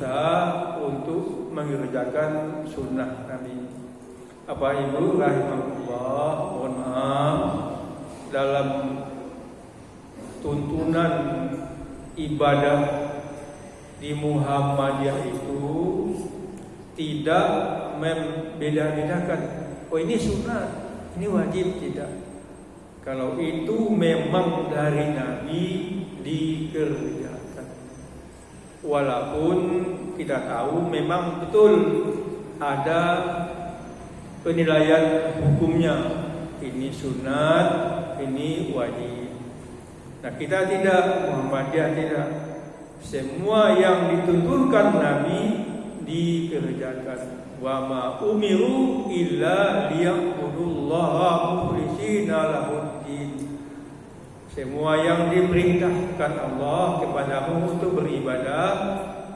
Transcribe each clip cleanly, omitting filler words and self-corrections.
berusaha untuk mengerjakan sunnah Nabi. Bapak Ibu rahimahullah, mohon maaf, dalam tuntunan ibadah di Muhammadiyah itu tidak membeda-bedakan, oh ini sunnah, ini wajib, tidak. Kalau itu memang dari Nabi dikerjakan. Walaupun kita tahu memang betul ada penilaian hukumnya, ini sunat, ini wajib. Nah kita tidak, Muhammadiyah tidak. Semua yang dituntunkan Nabi dikerjakan. Wa ma umiru illa liya'budullaha mukhlishina lahuddin. Semua yang diperintahkan Allah kepadamu untuk beribadah,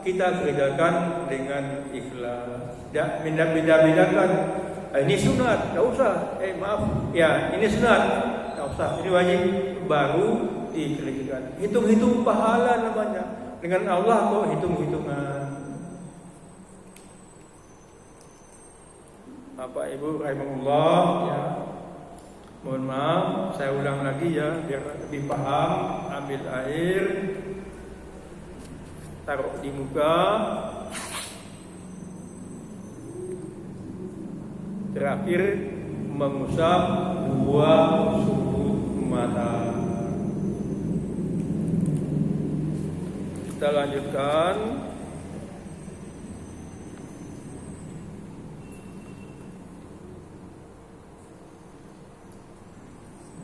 kita kerjakan dengan ikhlas. Tidak beda-bedakan. Ini sunat, tidak usah. Maaf, ya ini sunat, tidak usah. Ini wajib, baru dikerjakan. Hitung-hitung pahala namanya. Dengan Allah kok hitung-hitungan. Bapak Ibu rahimahullah, ya. Mohon maaf, saya ulang lagi ya biar lebih paham. Ambil air, taruh di muka. Terakhir mengusap dua sudut mata. Kita lanjutkan.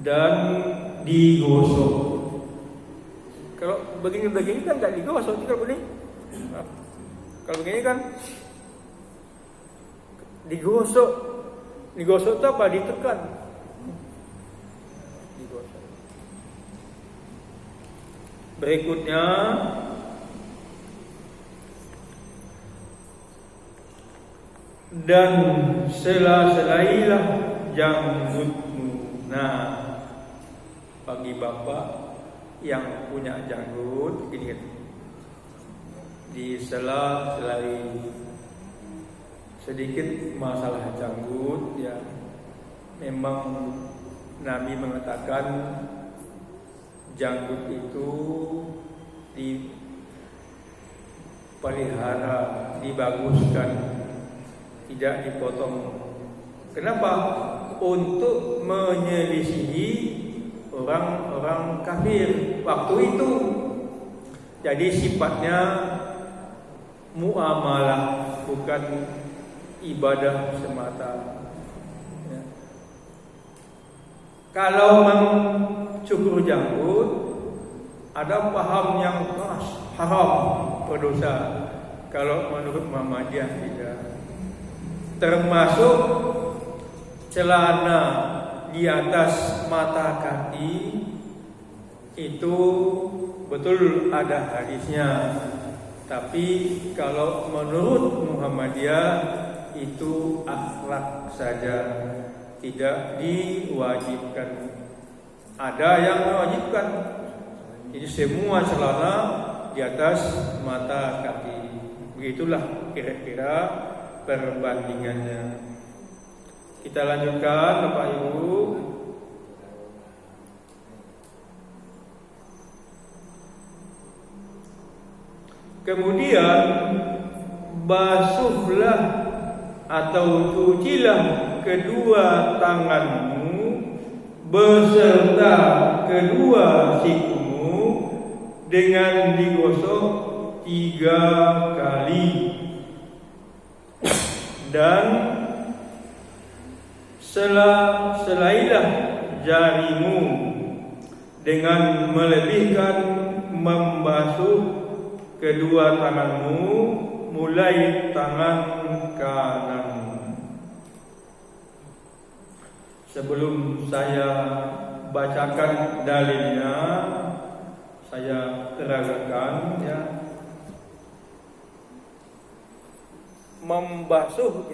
Dan digosok. Kalau begini kan nggak digosok, tidak boleh. Kalau begini kan digosok. Digosok itu apa? Ditekan. Digosok. Berikutnya dan sela-selailah janggutmu. Nah, bagi bapak yang punya janggut, ini di sela-selai. Sedikit masalah janggut, ya. Memang Nabi mengatakan janggut itu dipelihara, dibaguskan, tidak dipotong. Kenapa? Untuk menyelisihi orang-orang kafir waktu itu. Jadi sifatnya muamalah, bukan ibadah semata. Ya. Kalau mencukur janggut, ada paham yang keras, haram, berdosa. Kalau menurut Muhammadiyah tidak. Termasuk celana di atas mata kaki itu betul ada hadisnya. Tapi kalau menurut Muhammadiyah itu akhlak saja, tidak diwajibkan. Ada yang mewajibkan. Jadi semua celana di atas mata kaki. Begitulah kira-kira perbandingannya. Kita lanjutkan Bapak Ibu. Kemudian basuhlah atau cucilah kedua tanganmu beserta kedua sikumu dengan digosok 3 kali, dan selailah jarimu dengan melebihkan membasuh kedua tanganmu mulai tangan kanan. Sebelum saya bacakan dalilnya, saya terangkan ya. Membasuh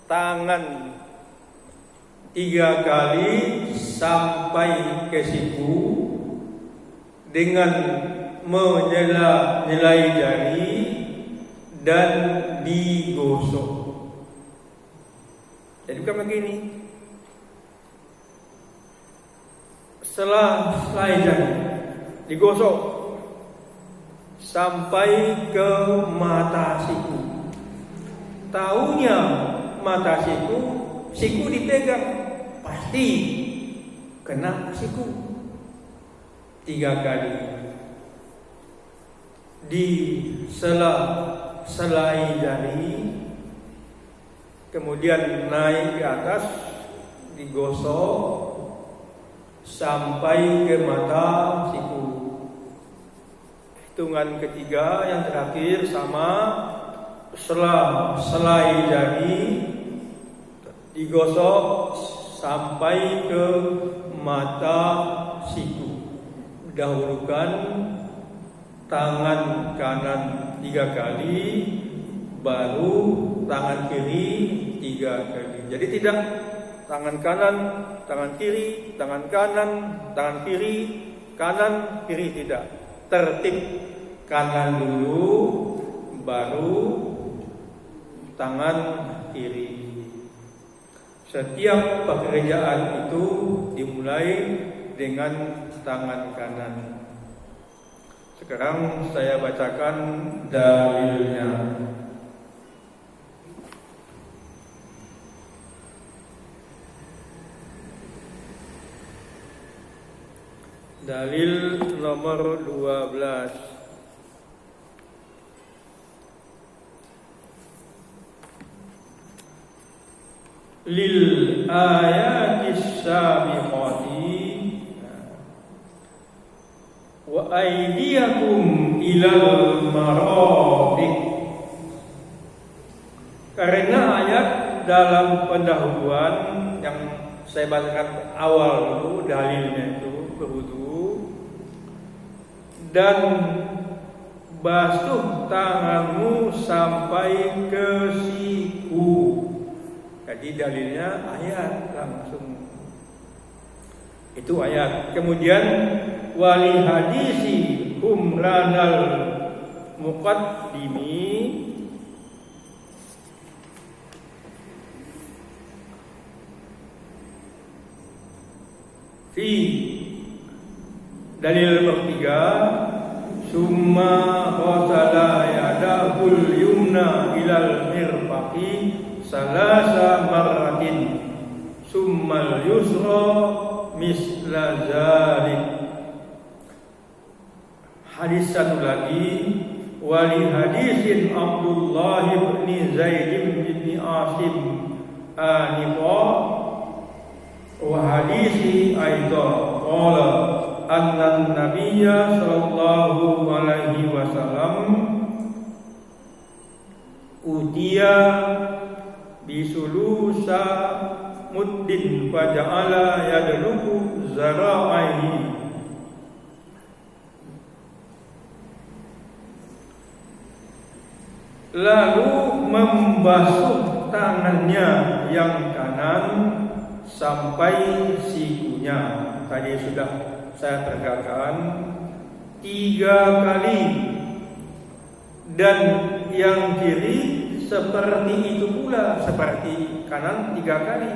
tangan 3 kali sampai ke siku dengan menyela-nyelai jari dan digosok. Jadi bukan begini. Selai jari digosok sampai ke mata siku. Taunya mata siku dipegang, pasti kena siku 3 kali. Di selai jari, kemudian naik ke atas, digosok sampai ke mata siku. Hitungan ketiga yang terakhir sama, selai jari digosok sampai ke mata siku. Dahulukan tangan kanan 3 kali, baru tangan kiri 3 kali. Jadi tidak tangan kanan, tangan kiri, tangan kanan, tangan kiri, tidak. Tertib kanan dulu, baru tangan kiri. Setiap pekerjaan itu dimulai dengan tangan kanan. Sekarang saya bacakan dalilnya. Dalil nomor 12. Lil ayatis sabiqati wa aydiyakum ilal marafiq. Karena ayat dalam pendahuluan yang saya bacakan awal dulu, dalilnya itu berwudu dan basuh tanganmu sampai ke siku. Jadi dalilnya ayat langsung. Itu ayat. Kemudian wali hadisi umranal muqaddimi fi dalil nomor 3, summa qatala yadahul yumna ilal mirfaqi salasa marratin summal yusra misla zalik. Hadis satu lagi, wali hadisin Abdullah bin Zaid bin Asim aniqa wa hadisi aidan qala anna nabiyya sallallahu alaihi wasallam utiya bisulusa muddin faja'ala yadluku zara'aihi. Lalu membasuh tangannya yang kanan sampai sikunya. Tadi sudah saya tegakkan 3 kali, dan yang kiri seperti itu pula, seperti kanan 3 kali.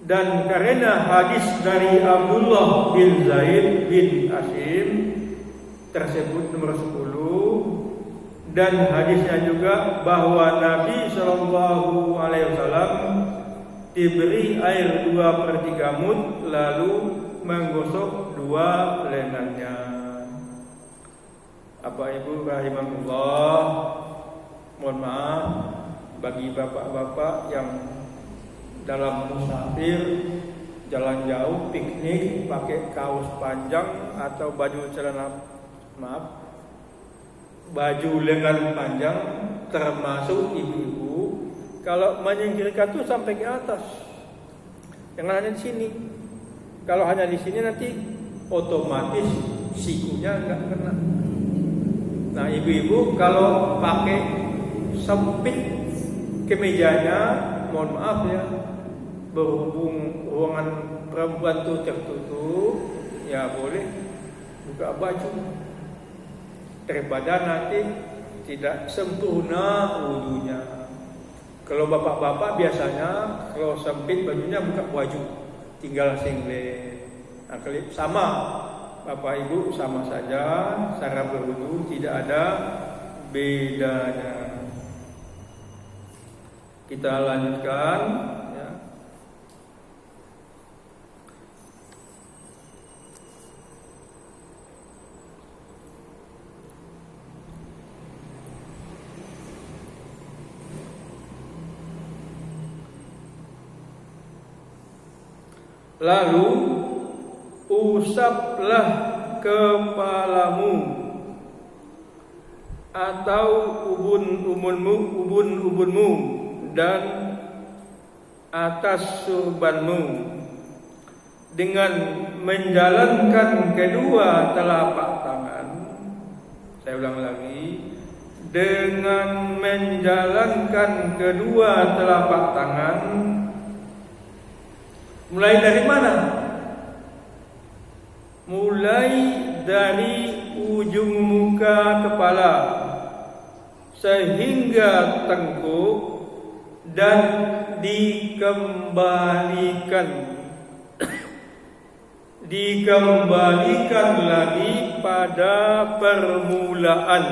Dan karena hadis dari Abdullah bin Zaid bin Asim tersebut nomor 10, dan hadisnya juga bahwa Nabi Shallallahu Alaihi Wasallam diberi air 2/3 mud lalu menggosok 2 lengannya. Bapak Ibu rahimahullah, mohon maaf bagi bapak-bapak yang dalam musafir jalan jauh piknik pakai kaos panjang atau baju baju lengan panjang, termasuk ibu-ibu, kalau menyingkirkan itu sampai ke atas, jangan hanya di sini. Kalau hanya di sini nanti otomatis sikunya nggak kena. Nah, ibu-ibu kalau pakai sempit kemejanya, mohon maaf ya, berhubung ruangan perempuan itu tertutup, ya boleh buka baju, daripada nanti tidak sempurna wudunya. Kalau bapak-bapak biasanya kalau sempit bajunya buka baju, tinggal singlet. Nah, sama bapak ibu sama saja, cara berwudu tidak ada bedanya. Kita lanjutkan ya. Lalu usaplah kepalamu atau ubun-ubunmu dan atas surbanmu dengan menjalankan kedua telapak tangan. Saya ulang lagi, dengan menjalankan kedua telapak tangan. Mulai dari mana? Mulai dari ujung muka kepala sehingga tengkuk dan dikembalikan lagi pada permulaan.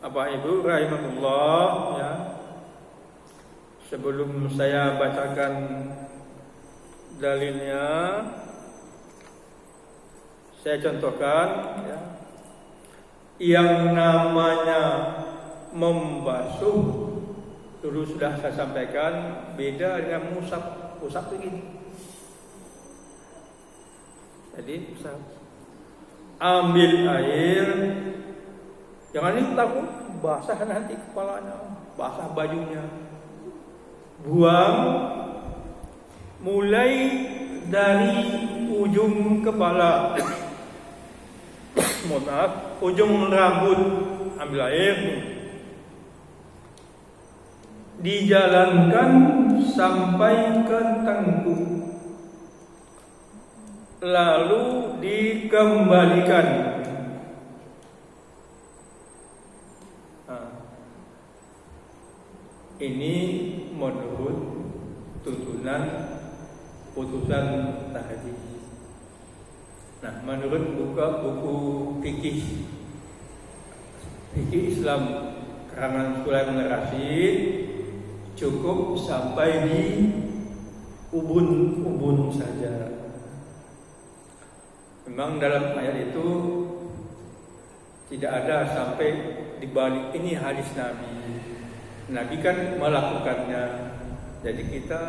Bapak Ibu rahimahullah ya. Sebelum saya bacakan dalilnya, saya contohkan ya. Yang namanya membasuh dulu sudah saya sampaikan, beda dengan musab. Musab begini. Jadi musab, ambil air, jangan ini takut basah nanti kepalanya, basah bajunya. Buang mulai dari ujung kepala. Mohon maaf, ujung rambut, ambil air nih. Dijalankan sampai ke tengkuk. Lalu dikembalikan. Ini menurut tuntunan putusan tadi. Nah, menurut buku fikih Islam karangan Sulaiman Rasyid cukup sampai di ubun saja. Memang dalam ayat itu tidak ada sampai di balik. Ini hadis Nabi. Nabi kan melakukannya. Jadi kita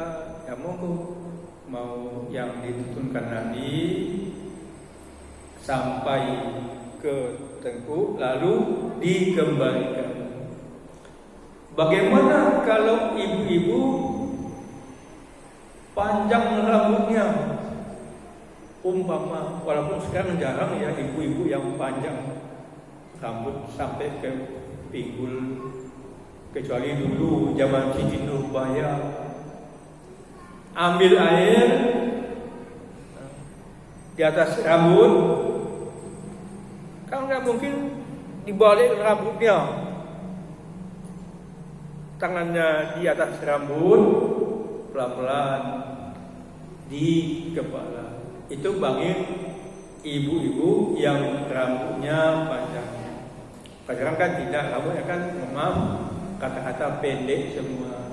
ya mau yang dituntunkan Nabi sampai ke tengkuk lalu dikembalikan. Bagaimana kalau ibu-ibu panjang rambutnya? Umpama, walaupun sekarang jarang ya ibu-ibu yang panjang rambut sampai ke pinggul, kecuali dulu zaman Siti Nurbaya. Ambil air di atas rambut, kan nggak mungkin dibalik rambutnya, tangannya di atas rambut, pelan-pelan di kepala. Itu bagi ibu-ibu yang rambutnya panjang. Sekarang kan tidak, rambutnya kan maaf, kata-kata pendek semua.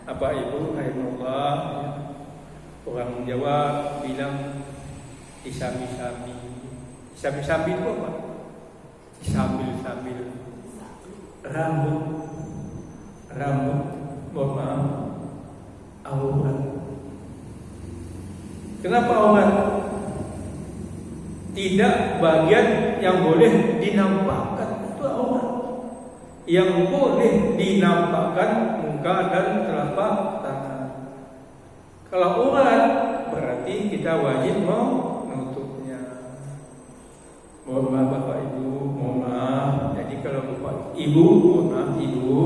Apa ibu rahimahullah, orang Jawa bilang disami-sami. Disami-sami itu apa? Sambil-sambil rambut, mohon maaf, aurat. Kenapa aurat? Tidak bagian yang boleh dinampakkan, itu aurat. Yang boleh dinampakkan muka dan telapak tangan. Kalau aurat berarti kita wajib menutupnya. Mohon maaf Bapak Ibu, mohon maaf. Jadi kalau Bapak Ibu, mohon maaf Ibu,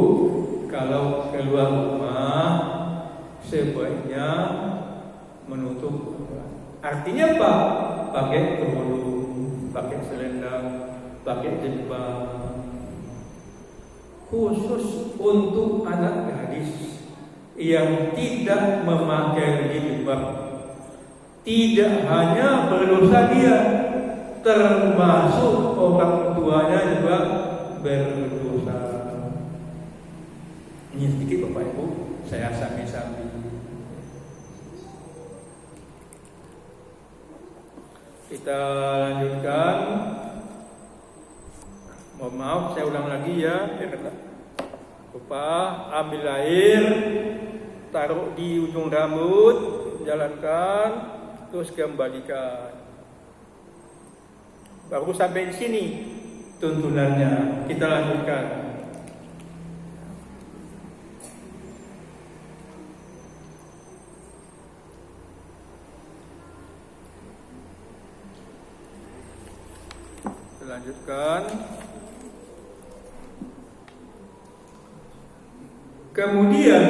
kalau keluar rumah sebaiknya menutup. Artinya apa? Pakai kerudung, pakai selendang, pakai jilbab. Khusus untuk anak gadis yang tidak memakai jilbab, tidak hanya berdosa dia, termasuk orang tuanya juga berdosa. Ini sedikit Bapak Ibu, saya sambil-sambil. Kita lanjutkan. Mohon maaf, saya ulang lagi ya. Lupa, ambil air, taruh di ujung rambut, jalankan, terus kembalikan. Baru sampai di sini tuntunannya. Kita lanjutkan. Kita lanjutkan. Kemudian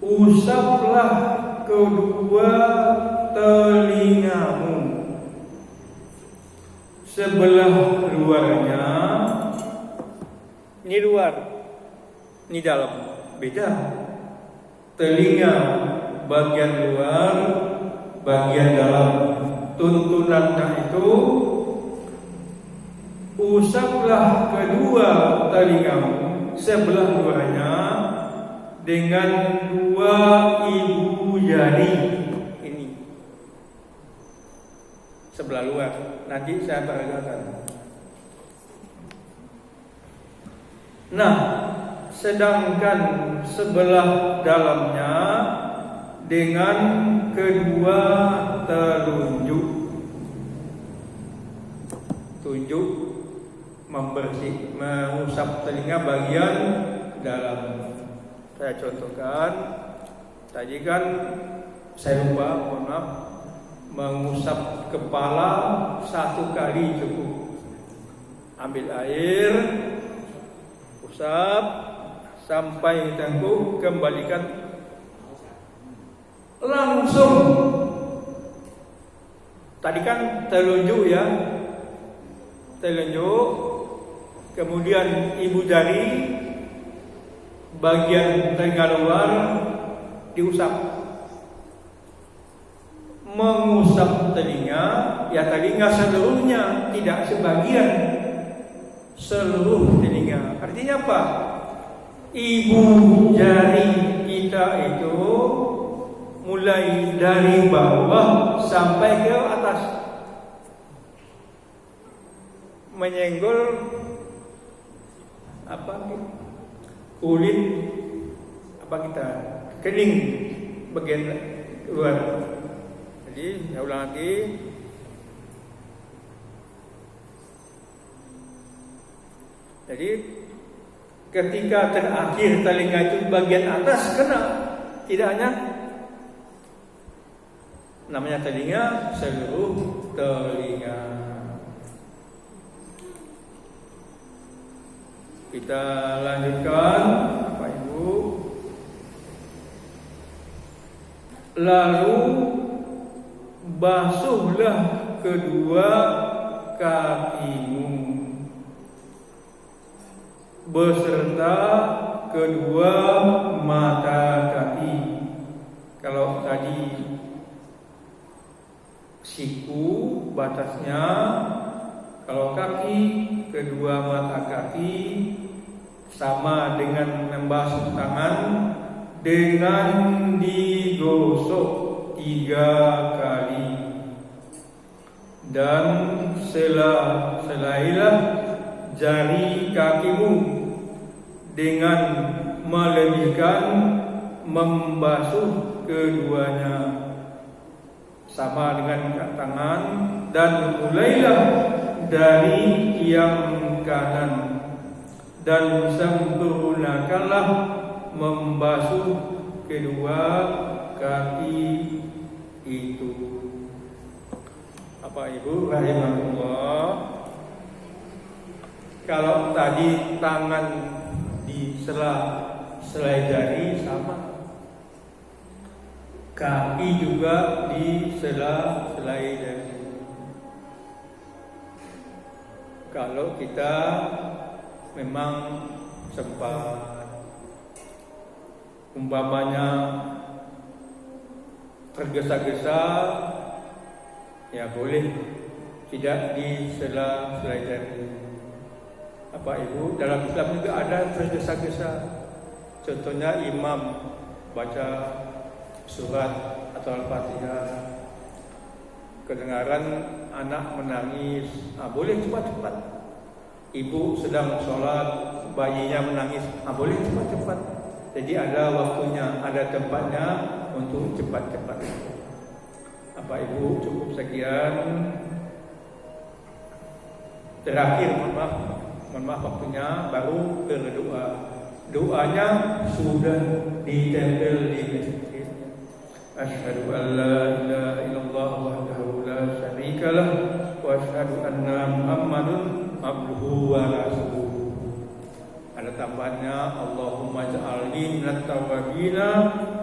usaplah kedua telingamu, sebelah luarnya. Ini luar, ini dalam, beda. Telinga bagian luar, bagian dalam. Tuntunannya itu usaplah kedua telingamu sebelah luarnya dengan dua ibu jari ini sebelah luar. Nanti saya peragakan. Nah, sedangkan sebelah dalamnya dengan kedua telunjuk. Tunjuk membersih, mengusap telinga bagian dalam. Saya contohkan. Tadi kan saya lupa, mohon maaf. Mengusap kepala 1 kali cukup. Ambil air, usap sampai tengkuk, kembalikan langsung. Tadi kan telunjuk ya, telunjuk, kemudian ibu jari bagian telinga luar diusap. Mengusap telinga, ya telinga seluruhnya, tidak sebagian, seluruh telinga. Artinya apa? Ibu jari kita itu mulai dari bawah sampai ke atas, menyenggol apa? Kulit apa kita? Kening bagian luar. Jadi, saya ulang lagi. Jadi, ketika terakhir telinga itu bagian atas kena, tidak hanya namanya telinga, seluruh telinga. Kita lanjutkan, Bapak Ibu. Lalu basuhlah kedua kakimu beserta kedua mata kaki. Kalau tadi siku batasnya, kalau kaki, kedua mata kaki sama dengan membasuh tangan dengan digosok 3 kali, dan selailah jari kakimu dengan melebihkan membasuh keduanya sama dengan tangan, dan mulailah dari yang kanan dan sempurnakanlah membasuh kedua kaki itu. Bapak Ibu rahimahullah, kalau tadi tangan di selai jari sama, kaki juga di sela-selai dari. Kalau kita memang sempat umpamanya tergesa-gesa, ya boleh tidak di sela-selai jari. Apa Ibu, dalam Islam juga ada tergesa-gesa. Contohnya imam baca surat atau Al-Fatihah, kedengaran anak menangis, boleh cepat-cepat. Ibu sedang sholat, bayinya menangis, boleh cepat-cepat. Jadi ada waktunya, ada tempatnya untuk cepat-cepat. Apa Ibu, cukup sekian. Terakhir, mohon maaf waktunya, baru berdoa. Doanya sudah ditempel di masjid. Asyhadu an la ilaha illallah wahdahu la syarikalah wa asyhadu anna Muhammadun abduhu wa rasuluh. Ada tambahannya, Allahumma ja'alni minat tawabina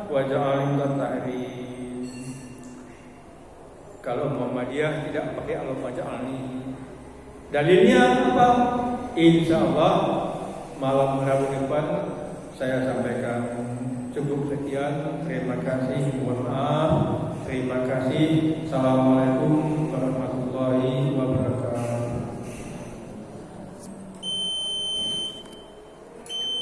wa ja'alni minat tahrim. Kalau Muhammadiyah tidak pakai Allahumma ja'alni. Dalilnya apa? Insyaallah malam Rabu depan saya sampaikan. Cukup sekian. Terima kasih. Mohon maaf. Terima kasih. Assalamualaikum.